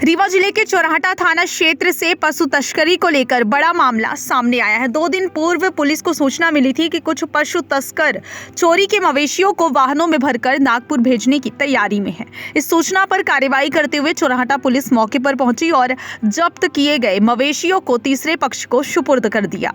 रीवा जिले के चौराहटा थाना क्षेत्र से पशु तस्करी को लेकर बड़ा मामला सामने आया है। 2 दिन पूर्व पुलिस को सूचना मिली थी कि कुछ पशु तस्कर चोरी के मवेशियों को वाहनों में भरकर नागपुर भेजने की तैयारी में है। इस सूचना पर कार्रवाई करते हुए चौराहटा पुलिस मौके पर पहुंची और जब्त किए गए मवेशियों को तीसरे पक्ष को सुपुर्द कर दिया।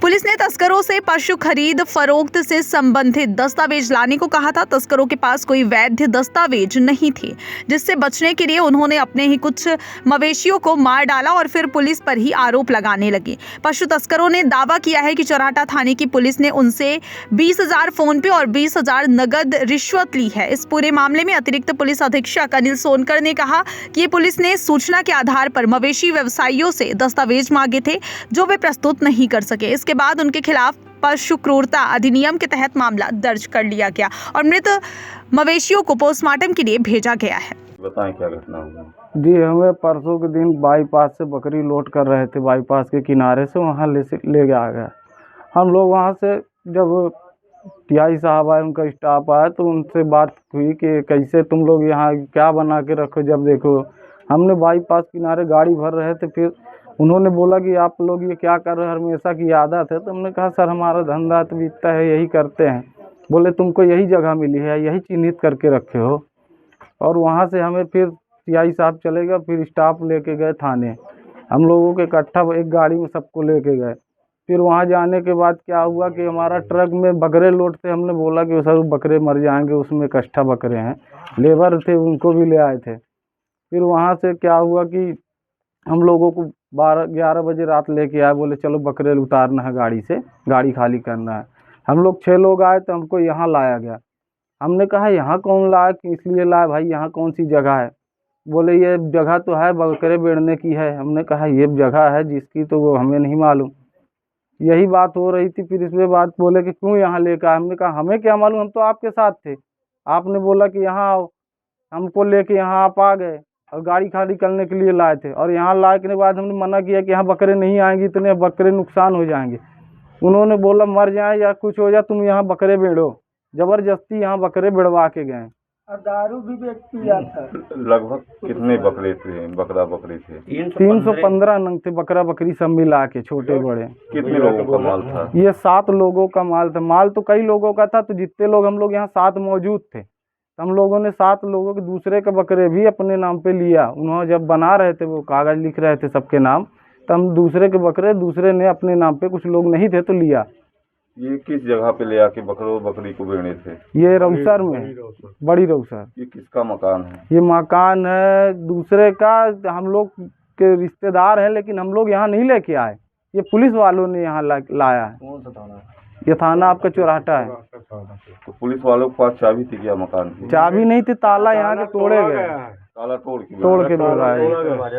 पुलिस ने तस्करों से पशु खरीद फरोख्त से संबंधित दस्तावेज लाने को कहा था। तस्करों के पास कोई वैध दस्तावेज नहीं थे, जिससे बचने के लिए उन्होंने अपने ही कुछ मवेशियों को मार डाला और फिर पुलिस पर ही आरोप लगाने लगे। पशु तस्करों ने दावा किया है कि चौराहटा थाने की पुलिस ने उनसे 20,000 फोन पे और 20,000 नगद रिश्वत ली है। इस पूरे मामले में अतिरिक्त पुलिस अधीक्षक अनिल सोनकर ने कहा कि ये पुलिस ने सूचना के आधार पर मवेशी व्यवसायियों से दस्तावेज मांगे थे, जो वे प्रस्तुत नहीं कर सके। इसके बाद उनके खिलाफ पशु क्रूरता अधिनियम के तहत मामला दर्ज कर लिया गया और मृत मवेशियों को पोस्टमार्टम के लिए भेजा गया है। बताएं क्या घटना हुई? जी, हमें परसों के दिन बाईपास से बकरी लोड कर रहे थे। बाईपास के किनारे से वहाँ ले आ गया। हम लोग वहाँ से जब टीआई साहब आए, उनका स्टाफ आया, तो उनसे बात हुई कि कैसे तुम लोग यहाँ क्या बना के रखो। जब देखो हमने बाईपास किनारे गाड़ी भर रहे थे, फिर उन्होंने बोला कि आप लोग ये क्या कर रहे हैं, हमेशा की आदत है। तो हमने कहा सर हमारा धंधा तो बीतता है, यही करते हैं। बोले तुमको यही जगह मिली है, यही चिन्हित करके रखे हो। और वहाँ से हमें फिर टीआई साहब चले गए, फिर स्टाफ लेके गए थाने। हम लोगों के इकट्ठा एक गाड़ी में सबको लेके गए। फिर वहाँ जाने के बाद क्या हुआ कि हमारा ट्रक में बकरे लोड थे। हमने बोला कि सर बकरे मर जाएंगे, उसमें इकट्ठा बकरे हैं, लेबर थे उनको भी ले आए थे। फिर वहाँ से क्या हुआ कि हम लोगों को 12-11 बजे रात लेके आए। बोले चलो बकरे उतारना है गाड़ी से, गाड़ी खाली करना है। हम लोग 6 लोग आए तो हमको यहाँ लाया गया। हमने कहा यहाँ कौन लाया, कि इसलिए लाया भाई, यहाँ कौन सी जगह है। बोले ये जगह तो है बकरे बेचने की है। हमने कहा ये जगह है जिसकी, तो वो हमें नहीं मालूम। यही बात हो रही थी। फिर इसमें बात बोले कि क्यों यहाँ लेकर आए। हमने कहा हमें क्या मालूम, हम तो आपके साथ थे। आपने बोला कि यहाँ आओ, हमको लेके यहाँ आप आ गए और गाड़ी खाली करने के लिए लाए थे। और यहाँ लाए के बाद हमने मना किया कि यहाँ बकरे नहीं आएंगे, इतने बकरे नुकसान हो जाएंगे। उन्होंने बोला मर जाए या कुछ हो जाए, तुम यहाँ बकरे बेचो। जबरदस्ती यहाँ बकरे बेड़वा के गए। और दारू भी पिया था। लगभग कितने बकरे थे, बकरा बकरी थे? 315 नंग थे, बकरा बकरी सब मिला के, छोटे बड़े। कितने लोगों का माल था? ये 7 लोगों का माल था। माल तो कई लोगों का था, तो जितने लोग हम लोग यहाँ 7 मौजूद थे, हम लोगों ने 7 लोगों के दूसरे के बकरे भी अपने नाम पे लिया। उन्होंने जब बना रहे थे, वो कागज लिख रहे थे सबके नाम, तो हम दूसरे के बकरे दूसरे ने अपने नाम पे, कुछ लोग नहीं थे तो लिया। ये किस जगह पे ले आके बकरों बकरी को बेचने थे? ये रौसर में, बड़ी रौसर। ये किसका मकान है? ये मकान है दूसरे का, हम लोग के रिश्तेदार हैं, लेकिन हम लोग यहाँ नहीं लेके आए। ये पुलिस वालों ने यहाँ लाया है। कौन सा थाना है? ये थाना आपका चौराहटा है। तो पुलिस वालों के पास चाबी थी क्या मकान की? चाबी नहीं थी, ताला यहाँ के तोड़े गए। ताला तोड़ के बोला है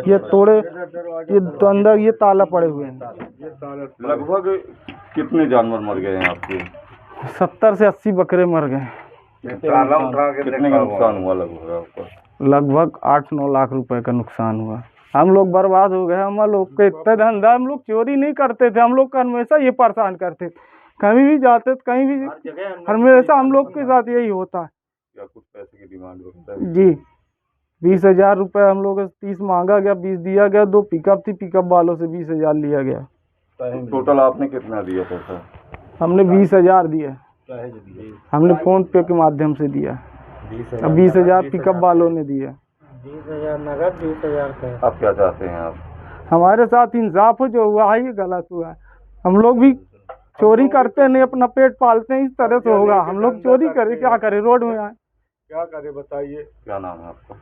ये तोड़े, ये तो अंदर ये ताला पड़े हुए हैं। लगभग कितने जानवर मर गए हैं आपके? 70 से 80 बकरे मर गए। कितने का नुकसान हुआ लगभग आपका? लगभग 8-9 लाख रुपए का नुकसान हुआ। हम लोग बर्बाद हो गए। हम लोग के इतना धंधा, हम लोग चोरी नहीं करते थे। हम लोग का हमेशा ये परेशान करते थे, कहीं भी जाते कहीं भी, हमेशा हम लोग के साथ यही होता है। क्या कुछ पैसे की डिमांड होता है? जी, 20,000 रुपये हम लोग 30 मांगा गया, 20 दिया गया। 2 पिकअप थी, पिकअप वालों से 20,000 लिया गया। तो टोटल आपने कितना दिया पैसा? हमने 20,000 दिया। हमने फोन पे के माध्यम से दिया। अब 20,000 पिकअप वालों ने दिया। 20,000 नगद, 20,000 कैश। आप क्या चाहते हैं आप? हमारे साथ इंसाफ हो, जो हुआ है ये गलत हुआ है। हम लोग भी चोरी करते नहीं, अपना पेट पालते हैं, इस तरह से होगा। हम लोग चोरी करें, क्या करें, रोड में आए क्या करे बताइए। क्या नाम है आपका?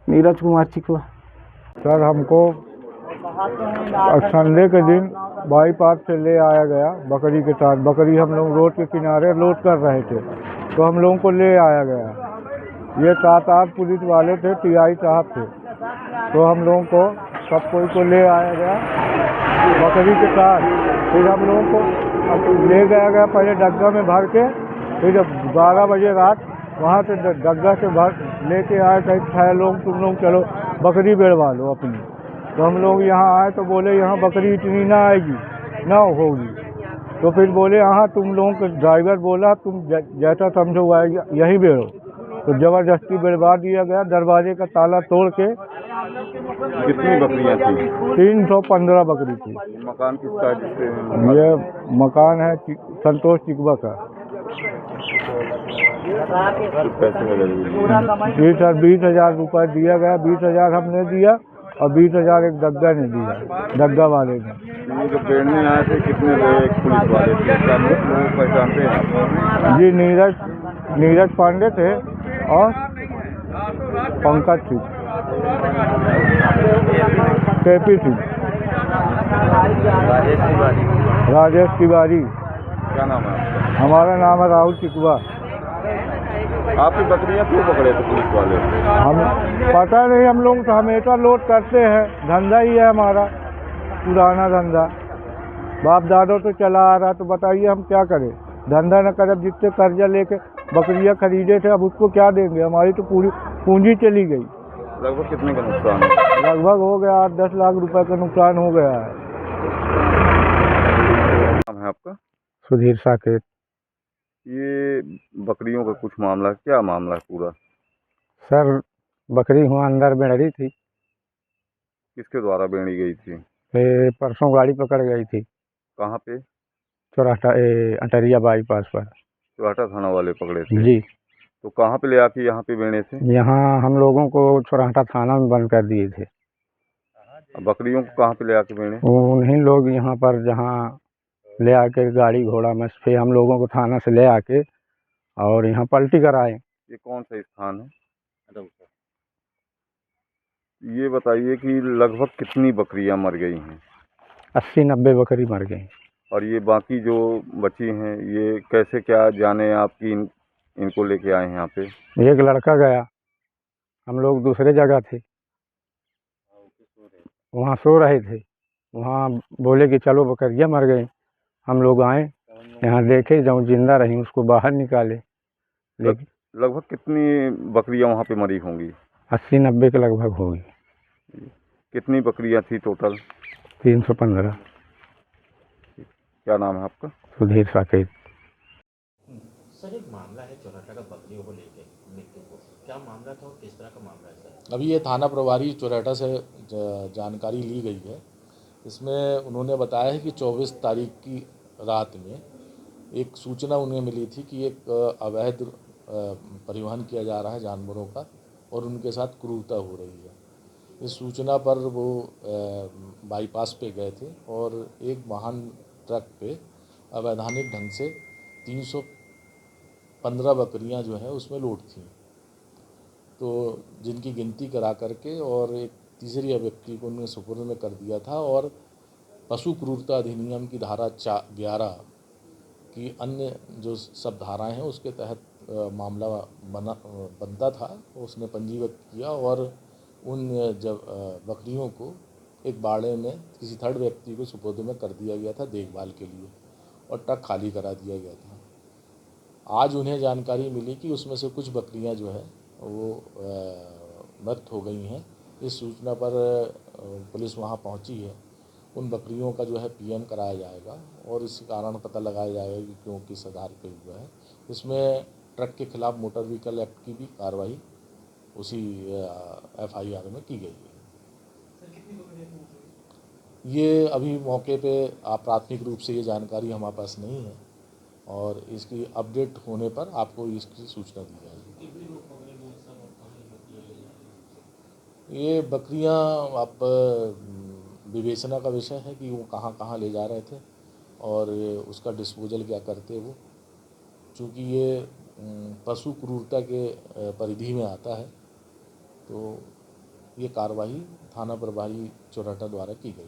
नीरज कुमार चिकवा। सर हमको संडे के दिन बाईपास से ले आया गया बकरी के साथ। बकरी हम लोग रोड के किनारे लोड कर रहे थे, तो हम लोगों को ले आया गया। ये 7-8 पुलिस वाले थे, टीआई साहब थे। तो हम लोगों को सब कोई को ले आया गया बकरी के साथ। फिर हम लोगों को ले गया पहले डग्गा में भर के। फिर जब 12 बजे रात वहाँ से डग्गा से भर लेके आए, कहीं 6 लोग, तुम लोग चलो बकरी बेचवा लो अपनी। तो हम लोग यहाँ आए तो बोले यहाँ बकरी इतनी ना आएगी, ना होगी। तो फिर बोले यहाँ तुम लोगों के ड्राइवर बोला तुम जैसा समझो यही बेचो। तो ज़बरदस्ती बेचवा दिया गया। दरवाजे का ताला तोड़ के कितनी बकरियां थी? 315 बकरी थी। मकान किसका है जिसपे ये मकान है संतोष चिकबा का। कुछ पैसे वगैरह भी लिए? 20,000 रुपये दिया गया, 20,000 हमने दिया और 20,000 एक दग्गा ने दिया, दग्गा वाले ने। ये जो बेचने आए थे कितने लोग एक पुलिस वाले थे, क्या लोग पहचानते हैं आप? जी नीरज पांडे थे और पंकज सिंह, केपी सिंह, राजेश तिवारी। क्या नाम है आपका? हमारा नाम है राहुल चिकवा। आपकी बकरियां क्यों पकड़े थे पुलिस वाले? हम पता नहीं, हम लोग हमेशा लोड करते हैं, धंधा ही है हमारा, पुराना धंधा, बाप दादों तो चला आ रहा। तो बताइए हम क्या करें, धंधा न करें, जितने कर्जा लेके बकरियां खरीदे थे अब उसको क्या देंगे, हमारी तो पूरी पूंजी चली गई। लगभग कितने का नुकसान है? लगभग हो गया 8-10 लाख रुपए का नुकसान हो गया है। नाम है आपका? सुधीर साकेत। ये बकरियों का कुछ मामला, क्या मामला है पूरा? सर बकरी हुआ अंदर बेड़ी थी, किसके द्वारा बेची गई थी? परसों गाड़ी पकड़ गई थी कहाँ पे? चौराहा अटरिया बाईपास पर। चौराहा थाना वाले पकड़े थे? जी। तो कहाँ पे ले आके यहाँ पे बेचे थे? यहाँ हम लोगों को चौराहा थाना में बंद कर दिए थे। बकरियों को कहाँ पे ले आके बेचे? उन्हीं लोग यहाँ पर जहाँ ले आके गाड़ी घोड़ा में फिर हम लोगों को थाना से ले आके और यहाँ पलटी कराए। ये कौन सा स्थान है? ये बताइए कि लगभग कितनी बकरियां मर गई हैं? 80-90 बकरी मर गई। और ये बाकी जो बची हैं ये कैसे क्या जाने आपकी इनको लेके आए हैं यहाँ पे? एक लड़का गया, हम लोग दूसरे जगह थे, वहाँ सो रहे थे, वहाँ बोले कि चलो बकरियाँ मर गई। हम लोग आए, यहाँ देखे जब जिंदा रही उसको बाहर निकाले। लेकिन लगभग कितनी बकरियां वहाँ पे मरी होंगी? 80-90 के लगभग होगी। कितनी बकरियां थी टोटल? 315। क्या नाम है आपका? सुधीर साकेत। सर एक मामला है चौराहा का बकरियों को लेकर मृत्यु को, क्या मामला था और किस तरह का मामला है सर? अभी ये थाना प्रभारी चौराहा से जानकारी ली गई है। इसमें उन्होंने बताया है कि 24 तारीख की रात में एक सूचना उन्हें मिली थी कि एक अवैध परिवहन किया जा रहा है जानवरों का और उनके साथ क्रूरता हो रही है। इस सूचना पर वो बाईपास पे गए थे और एक वाहन ट्रक पे अवैधानिक ढंग से 315 बकरियां जो है उसमें लोड थी, तो जिनकी गिनती करा करके और एक तीसरी व्यक्ति को उन्होंने सुपुर्द में कर दिया था। और पशु क्रूरता अधिनियम की धारा 11 की अन्य जो सब धाराएं हैं उसके तहत मामला बनता था, उसने पंजीबद्ध किया और उन जब बकरियों को एक बाड़े में किसी थर्ड व्यक्ति को सुपुर्द में कर दिया गया था देखभाल के लिए और ट्रक खाली करा दिया गया था। आज उन्हें जानकारी मिली कि उसमें से कुछ बकरियां जो है वो मृत हो गई हैं। इस सूचना पर पुलिस वहां पहुंची है। उन बकरियों का जो है पीएम कराया जाएगा और इस कारण पता लगाया जाएगा कि क्यों किस आधार पर हुआ है। इसमें ट्रक के खिलाफ मोटर व्हीकल एक्ट की भी कार्रवाई उसी एफआईआर में की गई है। ये अभी मौके पे प्राथमिक रूप से ये जानकारी हमारे पास नहीं है और इसकी अपडेट होने पर आपको इसकी सूचना दी जाएगी। ये बकरियां आप विवेचना का विषय है कि वो कहाँ कहाँ ले जा रहे थे और उसका डिस्पोजल क्या करते वो, चूँकि ये पशु क्रूरता के परिधि में आता है तो ये कार्रवाई थाना प्रभारी चौराहा द्वारा की गई।